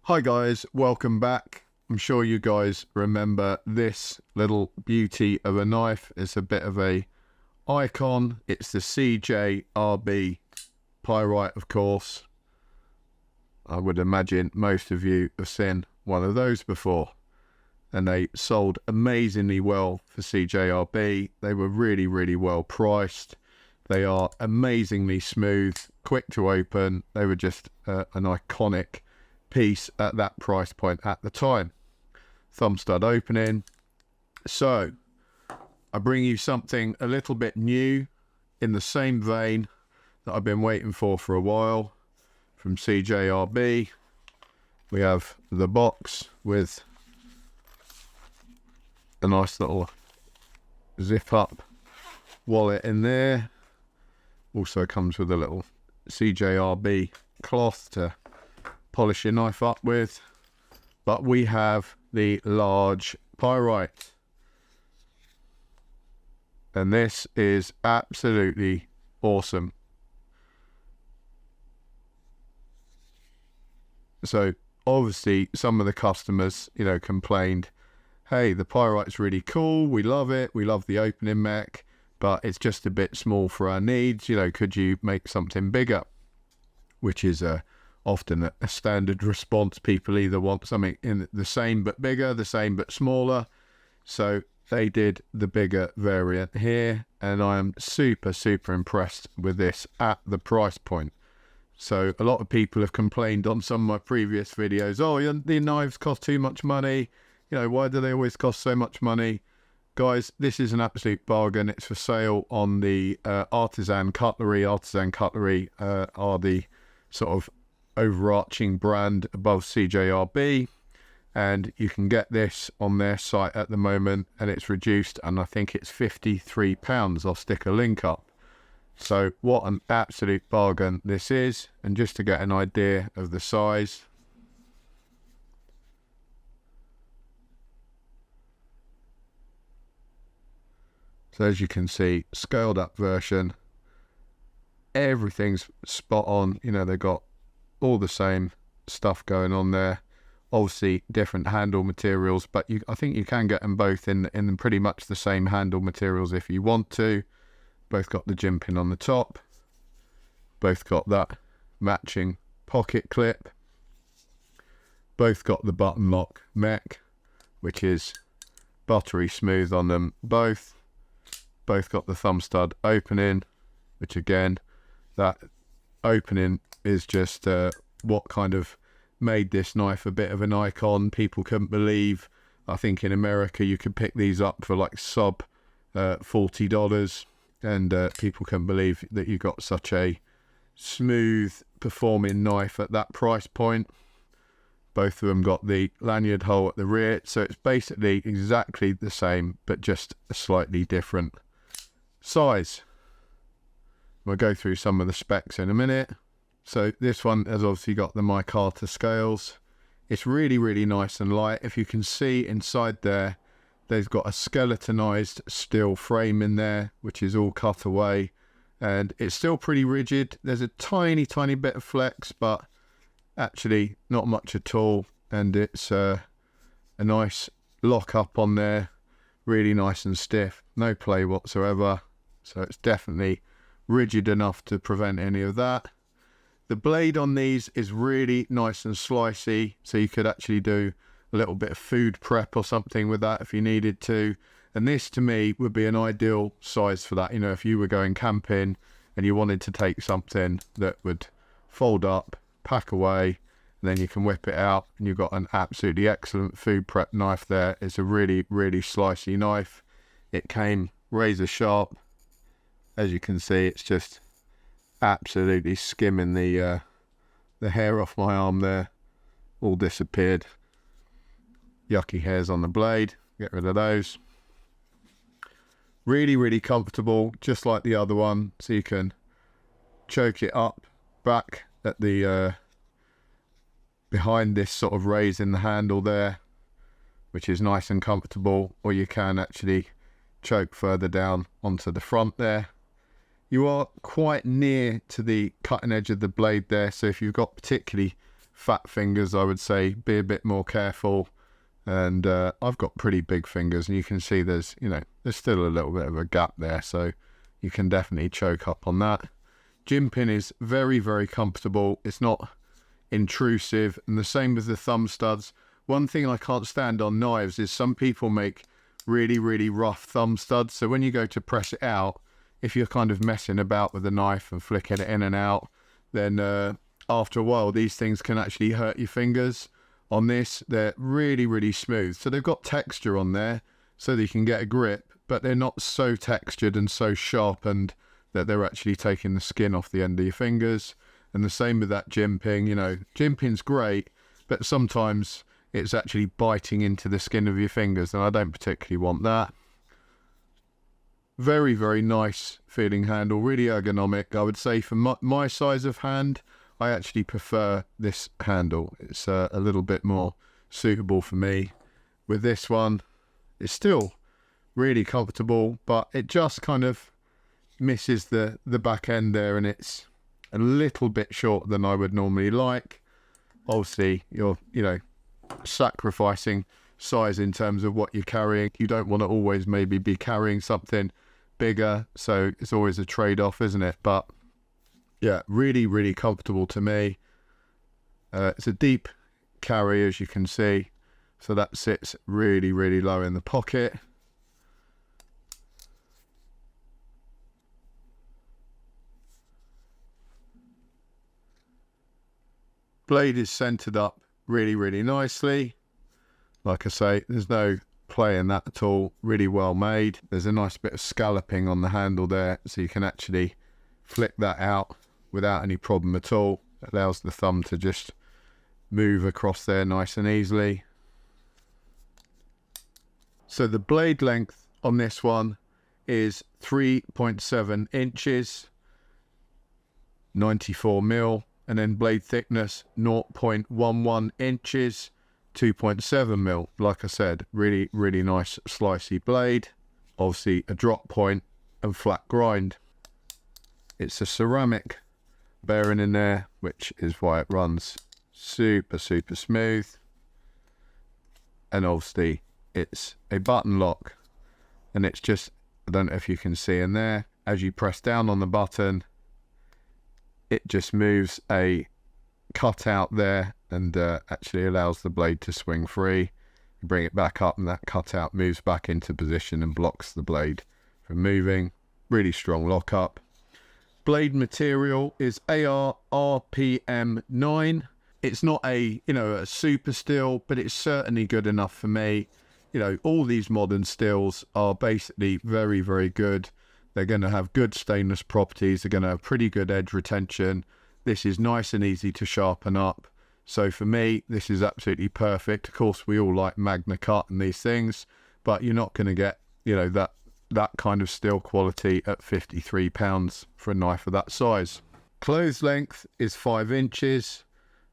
Hi guys, welcome back. I'm sure you guys remember this little beauty of a knife. It's a bit of a icon. It's the CJRB Pyrite, of course. I would imagine most of you have seen one of those before. And they sold amazingly well for CJRB. They were really well priced. They are amazingly smooth, quick to open. They were just an iconic piece at that price point at the time. Thumb stud opening. So I bring you something a little bit new in the same vein that I've been waiting for a while from CJRB. We have the box with a nice little zip up wallet in there. Also comes with a little CJRB cloth to polish your knife up with. But we have the large Pyrite, and this is absolutely awesome. So obviously some of the customers, complained, hey, the Pyrite's really cool, we love it, we love the opening mech, but it's just a bit small for our needs, could you make something bigger? Which is often a standard response. People either want something in the same but bigger, the same but smaller. So they did the bigger variant here, and I am super impressed with this at the price point. So a lot of people have complained on some of my previous videos, oh, the knives cost too much money, why do they always cost so much money? Guys, this is an absolute bargain. It's for sale on the Artisan Cutlery. Artisan Cutlery are the sort of overarching brand above CJRB, and you can get this on their site at the moment, and it's reduced, and I think it's £53. I'll stick a link up. So what an absolute bargain this is. And just to get an idea of the size, so as you can see, scaled up version, everything's spot on. They've got all the same stuff going on there. Obviously different handle materials, but I think you can get them both in pretty much the same handle materials if you want to. Both got the jimping on the top, both got that matching pocket clip, both got the button lock mech, which is buttery smooth on them both got the thumb stud opening, which again, that opening is just what kind of made this knife a bit of an icon. People couldn't believe, I think in America you could pick these up for like sub $40, and people couldn't believe that you got such a smooth performing knife at that price point. Both of them got the lanyard hole at the rear, so it's basically exactly the same but just a slightly different size. We'll go through some of the specs in a minute. So this one has obviously got the micarta scales. It's really nice and light. If you can see inside there, they've got a skeletonized steel frame in there, which is all cut away, and it's still pretty rigid. There's a tiny bit of flex, but actually not much at all, and it's a nice lock up on there, really nice and stiff, no play whatsoever. So it's definitely rigid enough to prevent any of that. The blade on these is really nice and slicey, so you could actually do a little bit of food prep or something with that if you needed to. And this to me would be an ideal size for that. If you were going camping and you wanted to take something that would fold up, pack away, and then you can whip it out, and you've got an absolutely excellent food prep knife there. It's a really slicey knife. It came razor sharp. As you can see, it's just absolutely skimming the hair off my arm there. All disappeared. Yucky hairs on the blade. Get rid of those. Really comfortable, just like the other one. So you can choke it up back at the behind this sort of raise in the handle there, which is nice and comfortable, or you can actually choke further down onto the front there. You are quite near to the cutting edge of the blade there, so if you've got particularly fat fingers, I would say be a bit more careful. And I've got pretty big fingers, and you can see there's still a little bit of a gap there, so you can definitely choke up on that. Jimping is very, very comfortable. It's not intrusive, and the same with the thumb studs. One thing I can't stand on knives is some people make really, really rough thumb studs. So when you go to press it out, if you're kind of messing about with the knife and flicking it in and out, then after a while, these things can actually hurt your fingers. On this, they're really, really smooth. So they've got texture on there so that you can get a grip, but they're not so textured and so sharpened that they're actually taking the skin off the end of your fingers. And the same with that jimping. Jimping's great, but sometimes it's actually biting into the skin of your fingers, and I don't particularly want that. Very, very nice feeling handle, really ergonomic. I would say for my size of hand, I actually prefer this handle. It's a little bit more suitable for me. With this one, it's still really comfortable, but it just kind of misses the back end there, and it's a little bit shorter than I would normally like. Obviously, you're, sacrificing size in terms of what you're carrying. You don't want to always maybe be carrying something bigger, so it's always a trade-off, isn't it? But yeah, really, really comfortable to me. It's a deep carry, as you can see, so that sits really, really low in the pocket. Blade is centered up really, really nicely. Like I say, there's no play in that at all. Really well made. There's a nice bit of scalloping on the handle there, so you can actually flick that out without any problem at all. It allows the thumb to just move across there nice and easily. So the blade length on this one is 3.7 inches, 94 mil. And then blade thickness 0.11 inches, 2.7 mil. Like I said, really, really nice slicey blade. Obviously a drop point and flat grind. It's a ceramic bearing in there, which is why it runs super, super smooth. And obviously it's a button lock, and it's just, I don't know if you can see in there, as you press down on the button, it just moves a cutout there and actually allows the blade to swing free. You bring it back up and that cutout moves back into position and blocks the blade from moving. Really strong lockup. Blade material is AR RPM 9. It's not a super steel, but it's certainly good enough for me. All these modern steels are basically very, very good. They're going to have good stainless properties. They're going to have pretty good edge retention. This is nice and easy to sharpen up. So for me, this is absolutely perfect. Of course, we all like Magna Cut and these things, but you're not going to get, that kind of steel quality at £53 for a knife of that size. Clothes length is 5 inches.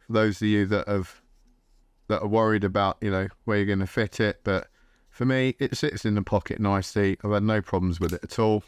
For those of you that are worried about, where you're going to fit it, but for me, it sits in the pocket nicely. I've had no problems with it at all.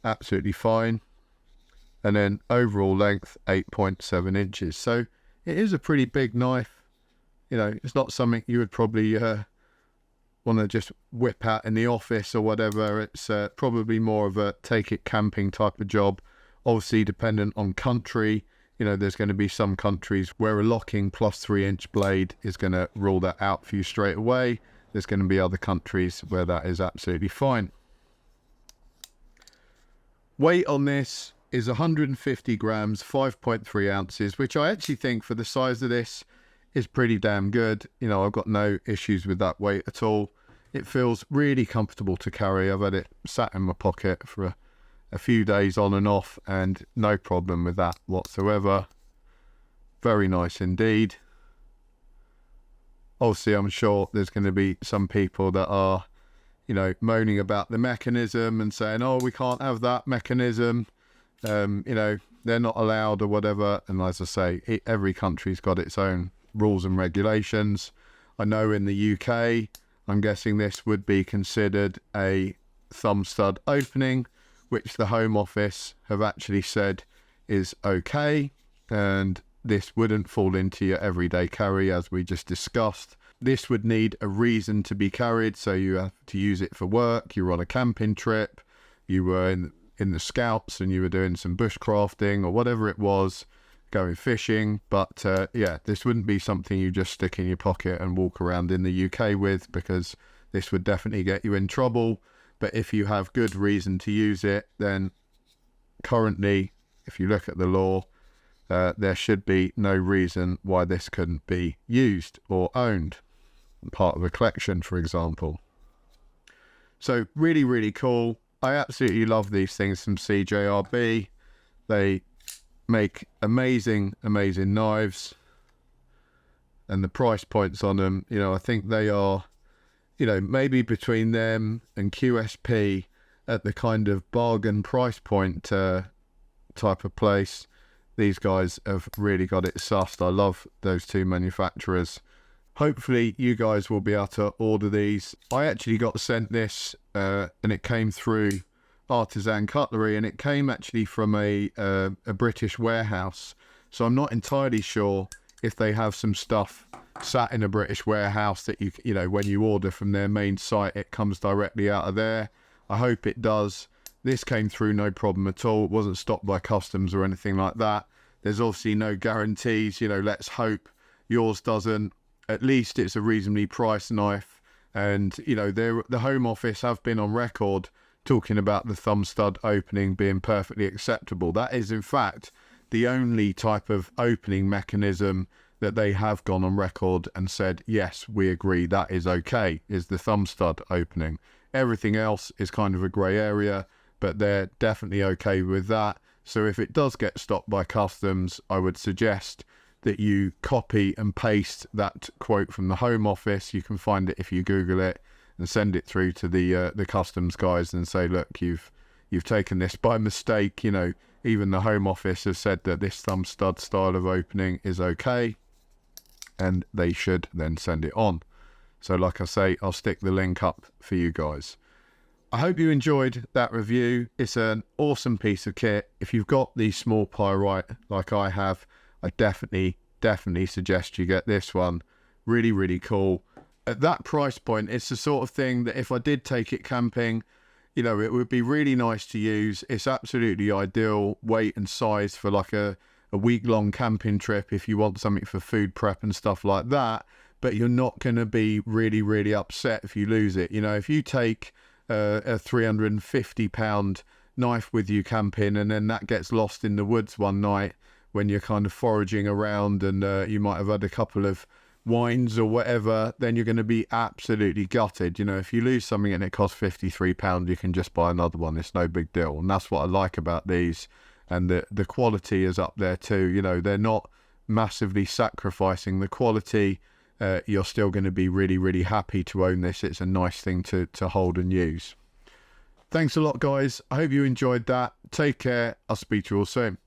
Absolutely fine. And then overall length 8.7 inches. So it is a pretty big knife. It's not something you would probably want to just whip out in the office or whatever. It's probably more of a take it camping type of job. Obviously dependent on country. There's going to be some countries where a locking plus 3-inch blade is going to rule that out for you straight away. There's going to be other countries where that is absolutely fine. Weight on this is 150 grams, 5.3 ounces, which I actually think for the size of this is pretty damn good. I've got no issues with that weight at all. It feels really comfortable to carry. I've had it sat in my pocket for a few days on and off, and no problem with that whatsoever. Very nice indeed. Obviously, I'm sure there's going to be some people that are, moaning about the mechanism and saying, oh, we can't have that mechanism. They're not allowed or whatever. And as I say, every country's got its own rules and regulations. I know in the UK, I'm guessing this would be considered a thumb stud opening, which the Home Office have actually said is okay. And this wouldn't fall into your everyday carry, as we just discussed. This would need a reason to be carried, so you have to use it for work. You're on a camping trip, you were in the Scouts and you were doing some bushcrafting or whatever it was, going fishing. But yeah, this wouldn't be something you just stick in your pocket and walk around in the UK with, because this would definitely get you in trouble. But if you have good reason to use it, then currently, if you look at the law, there should be no reason why this couldn't be used or owned, part of a collection, for example. So really, really cool. I absolutely love these things from CJRB. They make amazing, amazing knives, and the price points on them, you know, I think they are, you know, maybe between them and QSP at the kind of bargain price point type of place. These guys have really got it sussed. I love those two manufacturers. Hopefully you guys will be able to order these. I actually got sent this and it came through Artisan Cutlery, and it came actually from a British warehouse. So I'm not entirely sure if they have some stuff sat in a British warehouse that you know, when you order from their main site, it comes directly out of there. I hope it does. This came through no problem at all. It wasn't stopped by customs or anything like that. There's obviously no guarantees, you know, let's hope yours doesn't. At least it's a reasonably priced knife. And, you know, the Home Office have been on record talking about the thumb stud opening being perfectly acceptable. That is, in fact, the only type of opening mechanism that they have gone on record and said, yes, we agree, that is okay, is the thumb stud opening. Everything else is kind of a grey area, but they're definitely okay with that. So if it does get stopped by customs, I would suggest that you copy and paste that quote from the Home Office. You can find it if you Google it, and send it through to the customs guys and say, look, you've taken this by mistake. You know, even the Home Office has said that this thumb stud style of opening is okay, and they should then send it on. So like I say, I'll stick the link up for you guys. I hope you enjoyed that review. It's an awesome piece of kit. If you've got these small pyrite like I have, I definitely suggest you get this one. Really, really cool. At that price point, it's the sort of thing that if I did take it camping, you know, it would be really nice to use. It's absolutely ideal weight and size for like a week-long camping trip if you want something for food prep and stuff like that. But you're not going to be really, really upset if you lose it. You know, if you take a 350-pound knife with you camping, and then that gets lost in the woods one night when you're kind of foraging around, and you might have had a couple of wines or whatever, then you're going to be absolutely gutted. You know, if you lose something and it costs £53, you can just buy another one. It's no big deal. And that's what I like about these. And the quality is up there too. You know, they're not massively sacrificing the quality. You're still going to be really, really happy to own this. It's a nice thing to hold and use. Thanks a lot, guys. I hope you enjoyed that. Take care. I'll speak to you all soon.